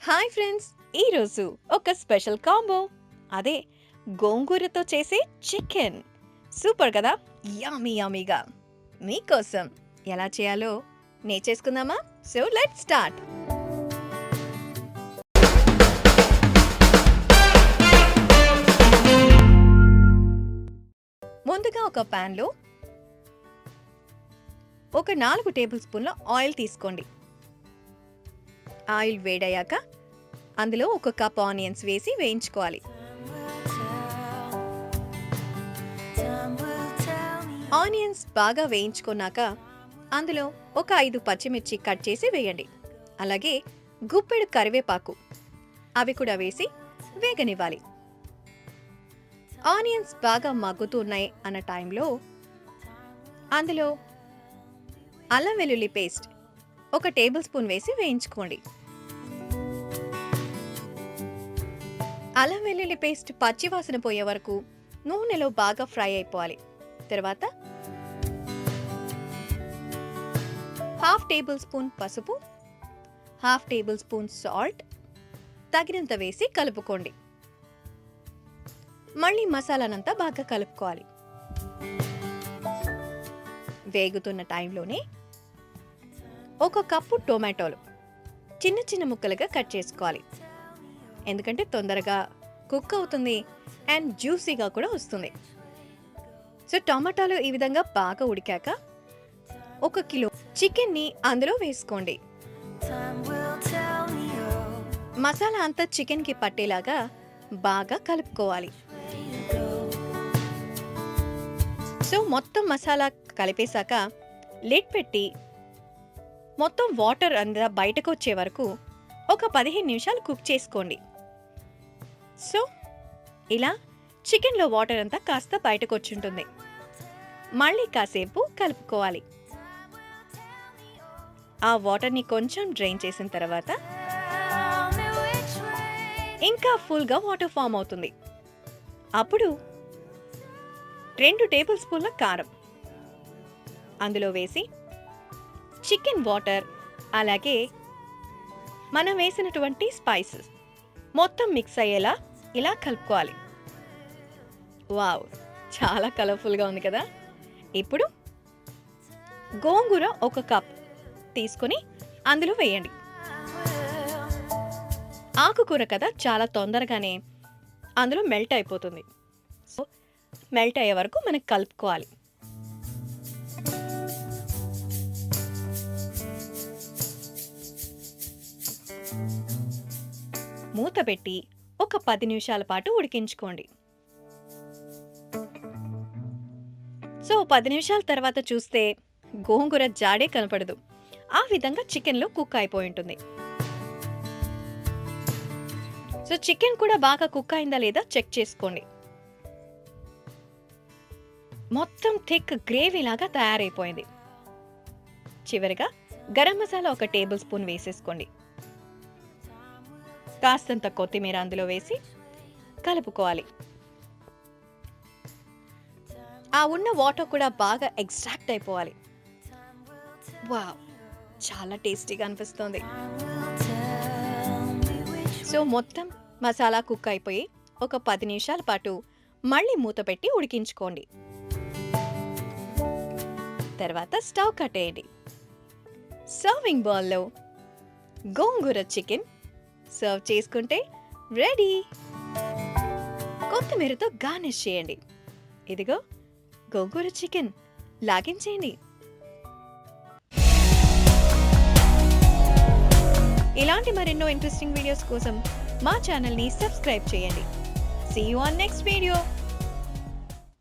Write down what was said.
Hi friends, ఈరోజు ఒక special combo. అదే గోంగూరతో చేసే చికెన్. సూపర్ కదా, యమ్మీ యమ్మీగా. మీకోసం ఎలా చేయాలో నేర్చేసుకుందామా? So let's start. ముందుగా ఒక ప్యాన్లో ఒక 4 టేబుల్ స్పూన్ల ఆయిల్ తీసుకోండి. ఆయిల్ వేడయ్యాక అందులో ఒక కప్ ఆనియన్స్ వేసి వేయించుకోవాలి. ఆనియన్స్ బాగా వేయించుకున్నాక అందులో ఒక 5 పచ్చిమిర్చి కట్ చేసి వేయండి. అలాగే గుప్పెడు కరివేపాకు అవి కూడా వేసి వేగనివ్వాలి. ఆనియన్స్ బాగా మగ్గుతున్నాయి అన్న టైంలో అందులో అల్లం వెల్లుల్లి పేస్ట్ ఒక టేబుల్ స్పూన్ వేసి వేయించుకోండి. అల్లం వెల్లుల్లి పేస్ట్ పచ్చివాసన పోయే వరకు నూనెలో బాగా ఫ్రై అయిపోవాలి. తర్వాత 1/2 టేబుల్ స్పూన్ పసుపు, 1/2 టేబుల్ స్పూన్ సాల్ట్ తగినంత వేసి కలుపుకోండి. మళ్ళీ మసాలానంతా బాగా కలుపుకోవాలి. వేగుతున్న టైంలోనే ఒక కప్పు టొమాటోలు చిన్న చిన్న ముక్కలుగా కట్ చేసుకోవాలి. ఎందుకంటే తొందరగా కుక్ అవుతుంది అండ్ జ్యూసీగా కూడా వస్తుంది. సో టమాటాలు ఈ విధంగా బాగా ఉడికాక 1 కిలో చికెన్ని అందులో వేసుకోండి. మసాలా అంతా చికెన్కి పట్టేలాగా బాగా కలుపుకోవాలి. సో మొత్తం మసాలా కలిపేశాక లిడ్ పెట్టి మొత్తం వాటర్ అంతా బయటకు వచ్చే వరకు ఒక 15 నిమిషాలు కుక్ చేసుకోండి. సో ఇలా చికెన్లో వాటర్ అంతా కాస్త బయటకు వచ్చి ఉంటుంది. మళ్ళీ కాసేపు కలుపుకోవాలి. ఆ వాటర్ని కొంచెం డ్రైన్ చేసిన తర్వాత ఇంకా ఫుల్గా వాటర్ ఫామ్ అవుతుంది. అప్పుడు 2 టేబుల్ స్పూన్ల కారం అందులో వేసి చికెన్ వాటర్ అలాగే మనం వేసినటువంటి స్పైసెస్ మొత్తం మిక్స్ అయ్యేలా ఇలా కలుపుకోవాలి. వావ్, చాలా కలర్ఫుల్గా ఉంది కదా. ఇప్పుడు గోంగూర 1 కప్ తీసుకొని అందులో వేయండి. ఆకుకూర కదా, చాలా తొందరగానే అందులో మెల్ట్ అయిపోతుంది. సో మెల్ట్ అయ్యే వరకు మనకి కలుపుకోవాలి. మూత పెట్టి ఒక 10 నిమిషాల పాటు ఉడికించుకోండి. సో 10 నిమిషాల తర్వాత చూస్తే గోంగూర జాడే కనపడదు. ఆ విధంగా చికెన్లో కుక్ అయిపోయి ఉంటుంది. సో చికెన్ కూడా బాగా కుక్ అయిందా లేదా చెక్ చేసుకోండి. మొత్తం థిక్ గ్రేవీ లాగా తయారైపోయింది. చివరిగా గరం మసాలా 1 టేబుల్ స్పూన్ వేసేసుకోండి. కాస్తంత కొత్తిమీర అందులో వేసి కలుపుకోవాలి. ఆ ఉన్న వాటర్ కూడా బాగా ఎక్స్ట్రాక్ట్ అయిపోవాలి. వావ్, చాలా టేస్టీగా అనిపిస్తుంది. సో మొత్తం మసాలా కుక్ అయిపోయి ఒక 10 నిమిషాల పాటు మళ్ళీ మూత పెట్టి ఉడికించుకోండి. తర్వాత స్టవ్ కట్టేయండి. సర్వింగ్ బౌల్లో గోంగూర చికెన్ సర్వ్ చేసుకుంటే రెడీ. కొత్తిమీరతో గార్నిష్ చేయండి. ఇదిగో గోంగూర చికెన్ లాగించేయండి. ఇలాంటి మరెన్నో ఇంట్రెస్టింగ్ వీడియోస్ కోసం మా ఛానల్ని సబ్స్క్రైబ్ చేయండి. See you on next video.